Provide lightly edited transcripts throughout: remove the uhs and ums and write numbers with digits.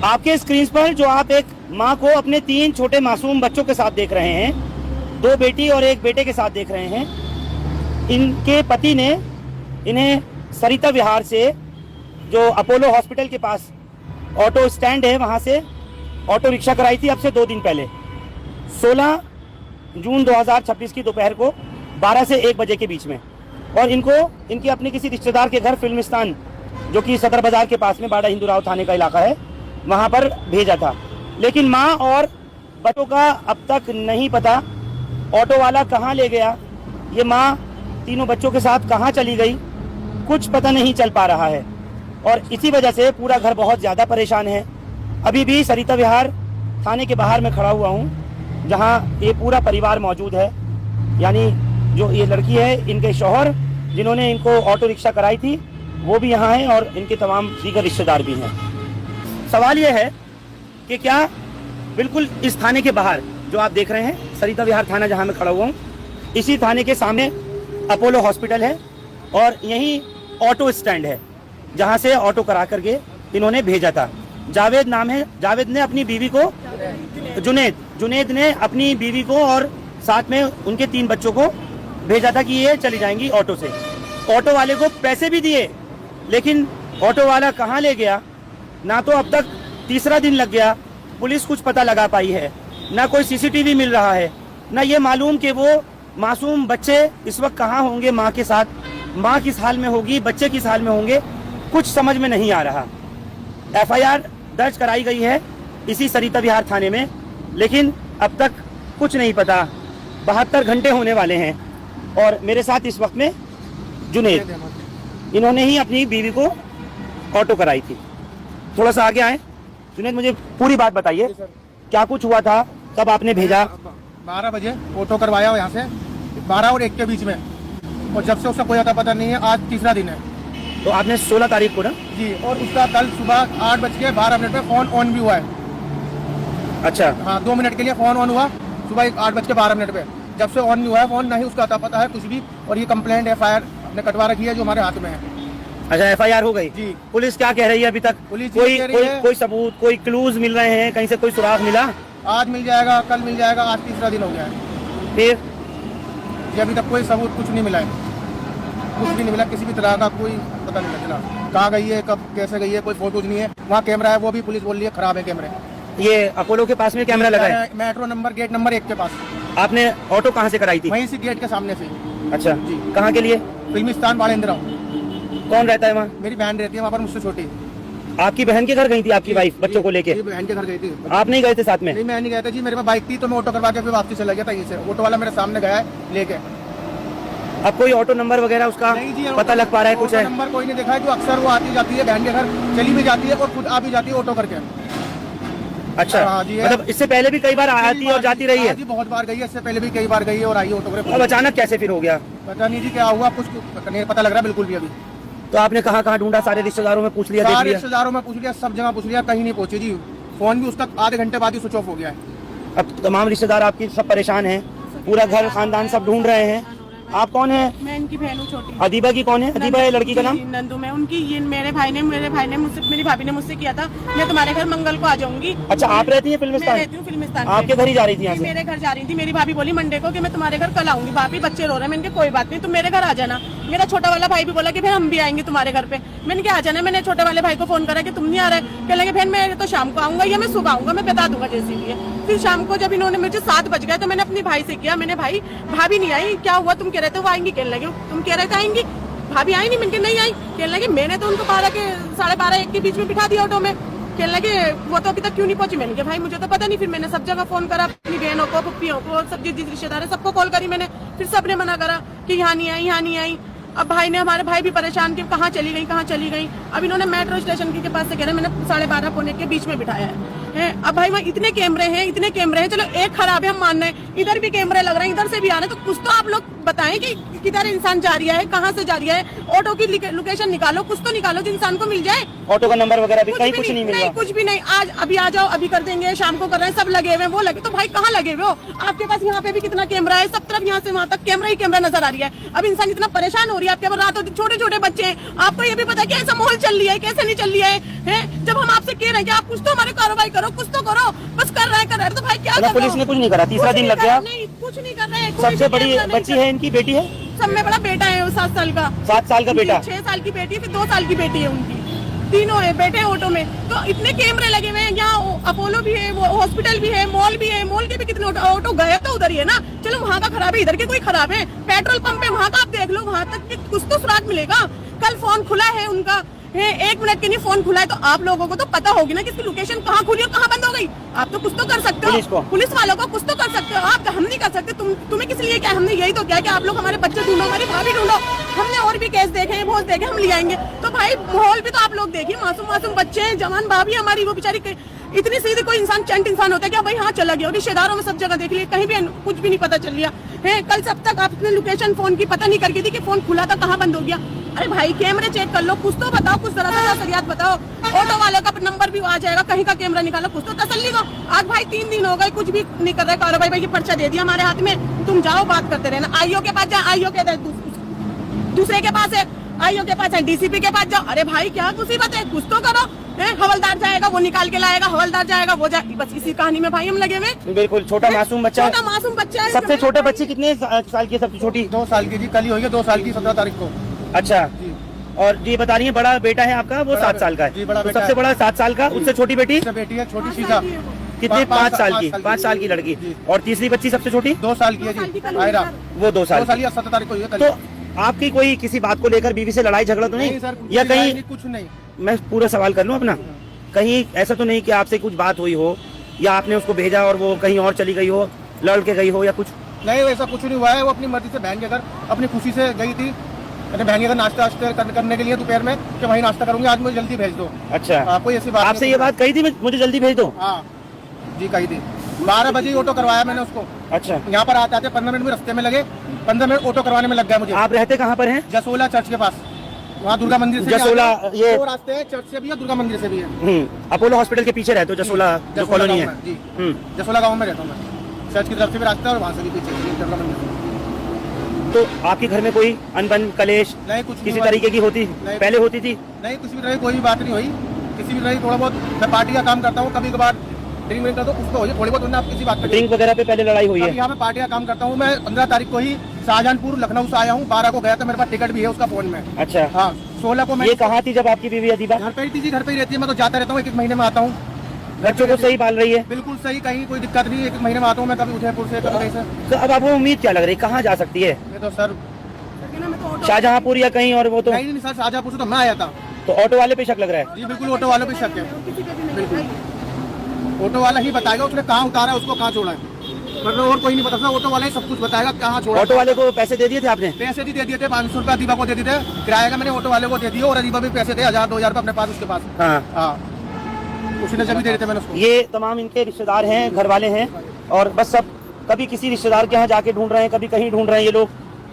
आपके स्क्रीन पर जो आप एक माँ को अपने 3 छोटे मासूम बच्चों के साथ देख रहे हैं, 2 बेटी और 1 बेटे के साथ देख रहे हैं। इनके पति ने इन्हें सरिता विहार से, जो अपोलो हॉस्पिटल के पास ऑटो स्टैंड है, वहाँ से ऑटो रिक्शा कराई थी अब से 2 दिन पहले, 16 जून 2026 की दोपहर को 12 से 1 बजे के बीच में। और इनको इनके अपने किसी रिश्तेदार के घर फिल्मिस्तान, जो कि सदर बाजार के पास में बाड़ा हिंदू राव थाने का इलाका है, वहाँ पर भेजा था। लेकिन माँ और बच्चों का अब तक नहीं पता। ऑटो वाला कहाँ ले गया, ये माँ तीनों बच्चों के साथ कहाँ चली गई, कुछ पता नहीं चल पा रहा है। और इसी वजह से पूरा घर बहुत ज़्यादा परेशान है। अभी भी सरिता विहार थाने के बाहर में खड़ा हुआ हूँ, जहाँ ये पूरा परिवार मौजूद है। यानी जो ये लड़की है, इनके शौहर जिन्होंने इनको ऑटो रिक्शा कराई थी, वो भी यहाँ हैं और इनके तमाम दीगर रिश्तेदार भी हैं। सवाल ये है कि क्या बिल्कुल इस थाने के बाहर जो आप देख रहे हैं, सरिता विहार थाना जहाँ मैं खड़ा हुआ हूँ, इसी थाने के सामने अपोलो हॉस्पिटल है और यहीं ऑटो स्टैंड है, जहाँ से ऑटो करा करके इन्होंने भेजा था। जावेद नाम है। जावेद ने अपनी बीवी को, जुनेद ने अपनी बीवी को और साथ में उनके 3 बच्चों को भेजा था कि ये चली जाएंगी ऑटो से। ऑटो वाले को पैसे भी दिए, लेकिन ऑटो वाला कहाँ ले गया, ना तो अब तक तीसरा दिन लग गया, पुलिस कुछ पता लगा पाई है, ना कोई सीसीटीवी मिल रहा है, ना ये मालूम कि वो मासूम बच्चे इस वक्त कहाँ होंगे माँ के साथ, माँ किस हाल में होगी, बच्चे किस हाल में होंगे, कुछ समझ में नहीं आ रहा। FIR दर्ज कराई गई है इसी सरिता विहार थाने में, लेकिन अब तक कुछ नहीं पता। 72 घंटे होने वाले हैं और मेरे साथ इस वक्त में जुनेद, इन्होंने ही अपनी बीवी को ऑटो कराई थी। थोड़ा सा आगे आए। जुनेद, मुझे पूरी बात बताइए, क्या कुछ हुआ था, कब आपने भेजा? 12 बजे ऑटो करवाया यहाँ से, 12 और 1 के बीच में, और जब से उसका कोई अता पता नहीं है। आज तीसरा दिन है। तो आपने 16 तारीख को ना? जी, और उसका कल सुबह 8:12 पे फ़ोन ऑन भी हुआ है। अच्छा। हाँ, 2 मिनट के लिए फ़ोन ऑन हुआ सुबह 8:12 पे। जब से ऑन नहीं हुआ है फ़ोन, नहीं उसका अता पता है कुछ भी। और ये कंप्लेंट FIR ने कटवा रखी है जो हमारे हाथ में है। अच्छा, FIR हो गई जी। पुलिस क्या कह रही है अभी तक? पुलिस कोई सबूत, कोई क्लूज मिल रहे हैं, कहीं से कोई सुराग मिला? आज मिल जाएगा, कल मिल जाएगा, आज तीसरा दिन हो गया है। फिर ये अभी तक कोई सबूत कुछ नहीं मिला है, कुछ भी नहीं मिला, किसी भी तरह का कोई पता नहीं चला कहाँ गई है, कब कैसे गई है, कोई फोटोज नहीं है। वहाँ कैमरा है, वो भी पुलिस बोल रही है खराब है कैमरे। ये अपोलो के पास में कैमरा लगा है? मेट्रो नंबर, गेट नंबर 1 के पास। आपने ऑटो कहाँ से कराई थी? वहीं से, गेट के सामने से। अच्छा जी। कहाँ के लिए? फिल्मिस्तान बाड़ा हिंदू राव। कौन रहता है वहाँ? मेरी बहन रहती है वहाँ पर, मुझसे छोटी। आपकी बहन के घर गई थी आपकी वाइफ बच्चों को लेके? बहन के घर गई थी। आप नहीं गए थे साथ में? नहीं, मैं नहीं गया था जी, मेरे पास बाइक थी तो मैं ऑटो करवा के फिर वापस चला गया था। यहीं से ऑटो वाला मेरे सामने गया है लेके। अब कोई ऑटो नंबर वगैरह उसका पता लग पा रहा है? कुछ है? नंबर कोई नहीं देखा है। जो अक्सर वो आती जाती है बहन के घर, चली भी जाती है और खुद आ भी जाती है ऑटो करके। अच्छा। हाँ जी। मतलब इससे पहले भी कई बार आती और जाती रही है? जी, बहुत बार गई है, इससे पहले भी कई बार गई है और आई है ऑटो करके। अब अचानक कैसे फिर हो गया? पता नहीं जी क्या हुआ, कुछ नहीं पता लग रहा बिल्कुल भी अभी। तो आपने कहाँ कहाँ ढूंढा? सारे रिश्तेदारों में पूछ लिया, देख लिया? रिश्तेदारों में पूछ लिया, सब जगह पूछ लिया, कहीं नहीं पहुंची जी। फोन भी उसका आधे घंटे बाद ही स्विच ऑफ हो गया है। अब तमाम रिश्तेदार आपकी सब परेशान हैं, पूरा घर खानदान सब ढूंढ रहे हैं। आप कौन है? मैं इनकी बहन हूँ छोटी। अदीबा की कौन है? अदीबा है लड़की का नाम? नंदू। मैं उनकी, ये मेरे भाई ने मुझसे, मेरी भाभी ने मुझसे किया था, मैं तुम्हारे घर मंगल को आ जाऊंगी। अच्छा, आप रहती हैं फिल्मिस्तान? मैं रहती हूँ फिल्मिस्तान। आपके घर ही जा रही थी? यहाँ से मेरे घर जा रही थी। मेरी भाभी बोली मंडे को कि मैं तुम्हारे घर कल आऊंगी। भाभी बच्चे रो रहे हैं। मैंने कोई बात नहीं, तुम मेरे घर आ जाना। मेरा छोटा वाला भाई भी बोला कि हम भी आएंगे तुम्हारे घर पे। मैंने क्या आ जाना। मैंने छोटे वाले भाई को फोन करा कि तुम नहीं आ रहे। कहने लगे बहन मैं तो शाम को आऊंगा या मैं सुबह आऊंगा, मैं बता दूंगा जैसे भी है। फिर शाम को जब इन्होंने मुझे 7 बज गए तो मैंने अपने भाई से किया, मैंने भाई भाभी नहीं आई, क्या हुआ? तुम कह रहे थे वो आएंगी। कहने लगे तुम कह रहे थे आएंगी, भाभी आई नहीं। मैंने नहीं आई। कहने लगे मैंने तो उनको 12 के 12:30 1 के बीच में बिठा दिया ऑटो में। कहने लगे वो तो अभी तक क्यों नहीं पहुंची। मैंने कहा भाई मुझे तो पता नहीं। फिर मैंने सब जगह फोन करा, अपनी बहनों को, पप्पियों को, सब जिस रिश्तेदार है सबको कॉल करी मैंने। फिर सबने मना करा कि यहाँ नहीं आई, यहाँ नहीं आई। अब भाई ने, हमारे भाई भी परेशान कि कहाँ चली गई, कहाँ चली गई। अब इन्होंने मेट्रो स्टेशन के पास से कह रहे मैंने 12:30 पौने के बीच में बिठाया है। अब भाई वहाँ इतने कैमरे हैं, चलो एक खराब है हम मान रहे हैं, इधर भी कैमरे लग रहे हैं, इधर से भी आ रहे हैं, तो कुछ तो आप लोग बताएं कि किधर इंसान जा रही है, कहाँ से जा रही है। ऑटो की लोकेशन निकालो, कुछ तो निकालो जो इंसान को मिल जाए। ऑटो का नंबर वगैरह भी कहीं कुछ नहीं मिल रहा? कुछ भी नहीं। आज अभी आ जाओ, अभी कर देंगे, शाम को कर रहे हैं, सब लगे हुए हैं। वो लगे तो भाई कहाँ लगे हुए हो? आपके पास यहाँ पे भी कितना कैमरा है, सब तरफ यहाँ से वहाँ तक कैमरा ही कैमरा नजर आ रही है। अब इंसान इतना परेशान हो रही है। रही है आपके पास रातों छोटे छोटे बच्चे हैं, आपको ये भी पता है कि ऐसा माहौल चल रहा है, कैसे नहीं चल रहा है? जब हम आपसे कह रहे हैं कि आप कुछ तो हमारे कार्रवाई करो, कुछ तो करो, बस कर रहे हैं तो भाई क्या कर रहे हो? पुलिस ने कुछ नहीं करा, तीसरा दिन लग गया। नहीं, कुछ नहीं कर रहे हैं। सबसे बड़ी बच्ची है इनकी, बेटी है, सब में बड़ा बेटा है, 7 साल का। 7 साल का बेटा, 6 साल की बेटी है, फिर 2 साल की बेटी है उनकी। तीनों है बैठे ऑटो में। तो इतने कैमरे लगे हुए हैं, यहाँ अपोलो भी है, वो हॉस्पिटल भी है, मॉल भी है, मॉल के भी कितने ऑटो गए तो उधर ही है ना। चलो वहाँ का खराब है, इधर के कोई खराब है। पेट्रोल पंप है, वहाँ का आप देख लो, वहाँ तक कुछ तो सुराग मिलेगा। कल फोन खुला है उनका, 1 मिनट के लिए फोन खुला है, तो आप लोगों को तो पता होगी ना कि इसकी लोकेशन कहाँ खुली और कहाँ बंद हो गई। आप तो कुछ तो कर सकते हो, पुलिस वालों को कुछ तो कर सकते हो आप। हम नहीं कर सकते। तुम्हें किस लिए क्या? हमने यही तो क्या कि आप लोग हमारे बच्चे ढूंढो, हमारी भाभी ढूंढो। हमने और भी केस देखे हैं, बहुत देखे, हम ले आएंगे। तो भाई माहौल भी तो आप लोग देखिए, मासूम मासूम बच्चे हैं, जवान भाभी हमारी, वो बेचारी इतनी सीधी कोई इंसान चंट इंसान होता है क्या? भाई हाँ चला गया, रिश्तेदारों में सब जगह देख लिया, कहीं भी कुछ भी नहीं पता चल लिया है। कल सब तक आपने लोकेशन फोन की पता नहीं करके दी कि फोन खुला था, कहाँ बंद हो गया। अरे भाई कैमरे चेक कर लो, कुछ तो बताओ, कुछ जरा सा सरियात बताओ। ऑटो वाले का नंबर भी आ जाएगा, कहीं का कैमरा निकालो, कुछ तो तसल्ली दो। आज भाई 3 दिन हो गए, कुछ भी नहीं कर रहे कार्रवाई। भाई ये पर्चा दे दिया हमारे हाथ में, तुम जाओ बात करते रहना। आईओ के पास जाओ, आईओ के दूसरे के पास है, आईओ के पास है, डीसीपी के पास जाओ। अरे भाई क्या मुसीबत है, कुछ तो करो। हवलदार जाएगा, वो निकाल के लाएगा, हवलदार जाएगा, वो बस इसी कहानी में भाई हम लगे हुए। बिल्कुल छोटा मासूम बच्चा, छोटा मासूम बच्चा है। सबसे छोटे बच्चे कितने साल की है? सबसे छोटी 2 साल की जी, कल ही हुई है, 2 साल की 17 तारीख को। अच्छा जी। और ये बता रही है बड़ा बेटा है आपका, वो 7 साल का है। जी, बड़ा तो बेटा सबसे है। बड़ा 7 साल का, उससे छोटी बेटी बेटी है छोटी शीजा, कितने? 5 साल की, 5 साल की लड़की। जी। और तीसरी बच्ची सबसे छोटी 2 साल की है जी, आयरा। वो 2 साल 17 तारीख को हुई है कल। तो आपकी कोई किसी बात को लेकर बीवी से लड़ाई झगड़ा तो नहीं? सर, या कहीं कुछ नहीं। मैं पूरा सवाल कर लूं अपना, कहीं ऐसा तो नहीं कि आपसे कुछ बात हुई हो या आपने उसको भेजा और वो कहीं और चली गई हो, लड़ के गई हो या कुछ? नहीं, वैसा कुछ नहीं हुआ है। वो अपनी मर्जी से बहन के घर अपनी खुशी से गई थी, मैंने बहन के घर नाश्ता करने के लिए दोपहर में, कि वहीं नाश्ता करूंगी, आज मुझे जल्दी भेज दो। अच्छा, कोई ऐसी बात आपसे ये बात कही थी मुझे जल्दी भेज दो? हाँ जी, कही थी। 12 बजे ऑटो करवाया मैंने उसको। अच्छा, यहाँ पर आते आते 15 मिनट में रास्ते में लगे, 15 मिनट ऑटो करवाने में लग गया मुझे। आप रहते कहाँ पर हैं? जसोला चर्च के पास, वहाँ दुर्गा मंदिर से जसोला, ये 2 रास्ते हैं, चर्च से भी है, दुर्गा मंदिर से भी है। अपोलो हॉस्पिटल के पीछे रहते हो, जसोला जो कॉलोनी है जी। जसोला गाँव में रहता हूँ मैं, चर्च की तरफ से भी रास्ता है और वहाँ से भी पीछे दुर्गा मंदिर। तो आपके घर में कोई अनबन कलेश नहीं, कुछ किसी तरीके की होती पहले होती थी? नहीं, किसी भी तरह की कोई बात नहीं हुई, किसी भी तरह की। थोड़ा बहुत मैं पार्टी का काम करता हूँ, कभी कभार ड्रिंक व्रिंक करता हूँ, उसको होगी थोड़ी बहुत, वरना आप किसी बात पे ड्रिंक वगैरह पे पहले लड़ाई हुई है? यहाँ मैं पार्टी का काम करता हूँ। मैं 15 तारीख को ही शाहजहानपुर लखनऊ से आया हूँ, 12 को गया था, मेरे पास टिकट भी है उसका फोन में। अच्छा, हाँ, 16 को मैं ये कहाँ थी जब आपकी बीवी अदीबा? घर पे ही थी जी, घर पे ही रहती है। मैं तो जाता रहता हूँ, 1 महीने में आता हूँ। बच्चों को सही पाल रही है? बिल्कुल सही, कहीं कोई दिक्कत नहीं है। 1 महीने में आता हूँ मैं, कभी उदयपुर से, कभी कहीं से। तो अब आपको उम्मीद क्या लग रही है, कहाँ जा सकती है? मैं तो सर शाहजहांपुर या कहीं और? वो तो नहीं सर, शाहजहांपुर से तो मैं आया था। तो ऑटो वाले पे शक लग रहा है? जी बिल्कुल, ऑटो वालों पे शक है, बिल्कुल। ऑटो वाला ही बताएगा उसने कहाँ उतारा है, उसको कहाँ छोड़ा है, वरना और कोई नहीं बता सकता। ऑटो वाला ही सब कुछ बताएगा कहाँ छोड़ा। ऑटो वाले को पैसे दे दिए थे आपने? पैसे भी दे दिए थे, 500 रुपया अदीबा को दे दिए थे, किराया का मैंने ऑटो वाले को दे दिया, और अदीबा भी पैसे थे 1000-2000 रुपये अपने पास, उसके पास। हाँ, उसने जब भी दे रहे थे मैंने उसको। ये तमाम इनके रिश्तेदार हैं, घर वाले हैं, और बस सब कभी किसी रिश्तेदार के यहाँ जाके ढूंढ रहे हैं, कभी कहीं ढूंढ रहे हैं ये लोग,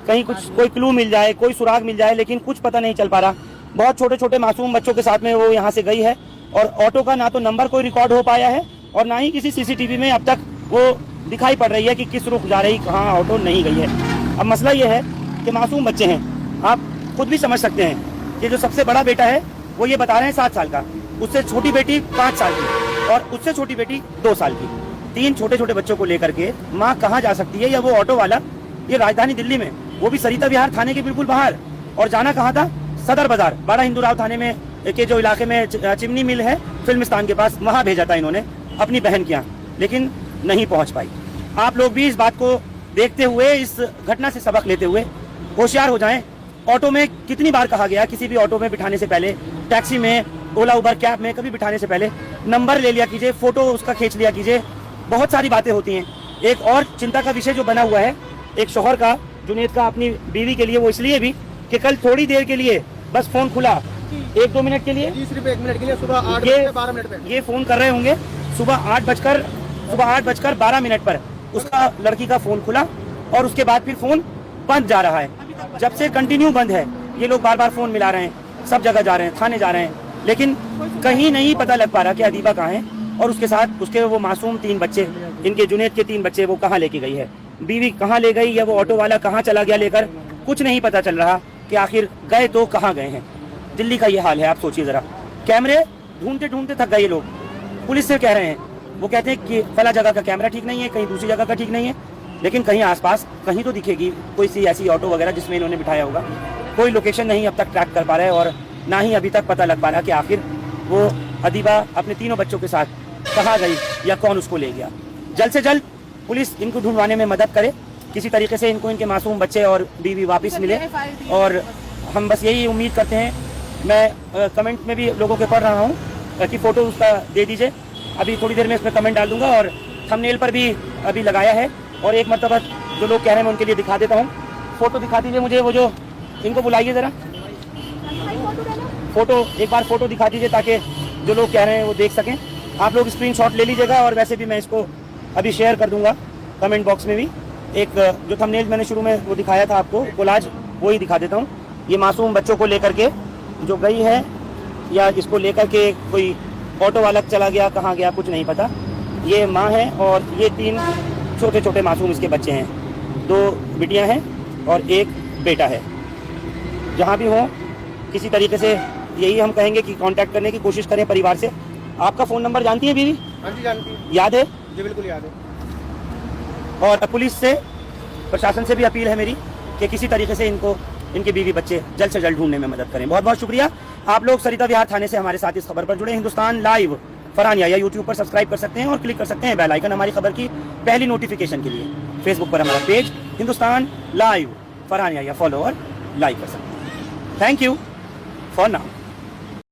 कहीं कुछ कोई क्लू मिल जाए, कोई सुराग मिल जाए, लेकिन कुछ पता नहीं चल पा रहा। बहुत छोटे छोटे मासूम बच्चों के साथ में वो यहाँ से गई है, और ऑटो का ना तो नंबर कोई रिकॉर्ड हो पाया है और ना ही किसी सीसीटीवी में अब तक वो दिखाई पड़ रही है कि किस रुख जा रही, कहाँ ऑटो नहीं गई है। अब मसला ये है कि मासूम बच्चे हैं, आप खुद भी समझ सकते हैं कि जो सबसे बड़ा बेटा है वो ये बता रहे हैं 7 साल का, उससे छोटी बेटी 5 साल की, और उससे छोटी बेटी 2 साल की। 3 छोटे छोटे बच्चों को लेकर के माँ कहाँ जा सकती है? या वो ऑटो वाला, ये राजधानी दिल्ली में, वो भी सरिता विहार थाने के बिल्कुल बाहर, और जाना कहाँ था? सदर बाजार, बड़ा हिंदूराव थाने में के जो इलाके में चिमनी मिल है फिल्मिस्तान के पास, वहाँ भेजा था इन्होंने अपनी बहन के यहाँ, लेकिन नहीं पहुँच पाई। आप लोग भी इस बात को देखते हुए, इस घटना से सबक लेते हुए होशियार हो जाएं। ऑटो में कितनी बार कहा गया, किसी भी ऑटो में बिठाने से पहले, टैक्सी में, ओला उबर कैब में, कभी बिठाने से पहले नंबर ले लिया कीजिए, फोटो उसका खींच लिया कीजिए। बहुत सारी बातें होती हैं। एक और चिंता का विषय जो बना हुआ है एक शौहर का, जुनेद का, अपनी बीवी के लिए, वो इसलिए भी कि कल थोड़ी देर के लिए बस फोन खुला, 1-2 मिनट के लिए, सिर्फ 1 मिनट के लिए, सुबह 8 बजे 12 मिनट पे ये फोन कर रहे होंगे। सुबह 8:12 पर उसका लड़की का फोन खुला, और उसके बाद फिर फोन बंद जा रहा है। जब से कंटिन्यू बंद है, ये लोग बार बार फोन मिला रहे हैं, सब जगह जा रहे हैं, थाने जा रहे हैं, लेकिन कहीं नहीं पता लग पा रहा कि अदीबा कहाँ है, और उसके साथ उसके वो मासूम 3 बच्चे, इनके जुनेद के 3 बच्चे, वो कहाँ लेके गई है, बीवी कहाँ ले गई, या वो ऑटो वाला कहाँ चला गया लेकर, कुछ नहीं पता चल रहा। कि आखिर गए तो कहाँ गए हैं। दिल्ली का ये हाल है, आप सोचिए ज़रा। कैमरे ढूंढते ढूंढते थक गए ये लोग। पुलिस से कह रहे हैं, वो कहते हैं कि फला जगह का कैमरा ठीक नहीं है, कहीं दूसरी जगह का ठीक नहीं है, लेकिन कहीं आसपास कहीं तो दिखेगी कोई सी ऐसी ऑटो वगैरह जिसमें इन्होंने बिठाया होगा। कोई लोकेशन नहीं अब तक ट्रैक कर पा रहा है और ना ही अभी तक पता लग पा रहा कि आखिर वो अदीबा अपने तीनों बच्चों के साथ कहाँ गई या कौन उसको ले गया। जल्द से जल्द पुलिस इनको ढूंढवाने में मदद करे, किसी तरीके से इनको इनके मासूम बच्चे और बीवी वापस मिले। और हम बस यही उम्मीद करते हैं। मैं कमेंट में भी लोगों के पढ़ रहा हूँ कि फ़ोटो उसका दे दीजिए, अभी थोड़ी देर में इसमें कमेंट डाल दूंगा और थंबनेल पर भी अभी लगाया है। और एक मरतबा जो लोग कह रहे हैं मैं उनके लिए दिखा देता हूँ। फ़ोटो दिखा दीजिए मुझे, वो जो इनको बुलाइए ज़रा, फ़ोटो एक बार फ़ोटो दिखा दीजिए ताकि जो लोग कह रहे हैं वो देख सकें। आप लोग स्क्रीनशॉट ले लीजिएगा और वैसे भी मैं इसको अभी शेयर कर दूंगा कमेंट बॉक्स में भी। एक जो थंबनेल मैंने शुरू में वो दिखाया था आपको कोलाज, वो ही दिखा देता हूँ। ये मासूम बच्चों को लेकर के जो गई है या इसको लेकर के कोई ऑटो वाला चला गया, कहाँ गया कुछ नहीं पता। ये माँ है और ये 3 छोटे छोटे मासूम इसके बच्चे हैं, 2 बिटियाँ हैं और 1 बेटा है। जहाँ भी हो किसी तरीके से यही हम कहेंगे कि कांटेक्ट करने की कोशिश करें परिवार से। आपका फ़ोन नंबर जानती है बीवी? हाँ जी जानती है। याद है? जी बिल्कुल याद है। और पुलिस से, प्रशासन से भी अपील है मेरी कि किसी तरीके से इनको इनके बीवी बच्चे जल्द से जल्द ढूंढने में मदद करें। बहुत बहुत शुक्रिया। आप लोग सरिता विहार थाने से हमारे साथ इस खबर पर जुड़े। हिंदुस्तान लाइव फरहानिया या यूट्यूब पर सब्सक्राइब कर सकते हैं और क्लिक कर सकते हैं बेल आइकन हमारी खबर की पहली नोटिफिकेशन के लिए। फेसबुक पर हमारा पेज हिंदुस्तान लाइव फरहानिया या फॉलो और लाइक कर सकते हैं। Thank you for now.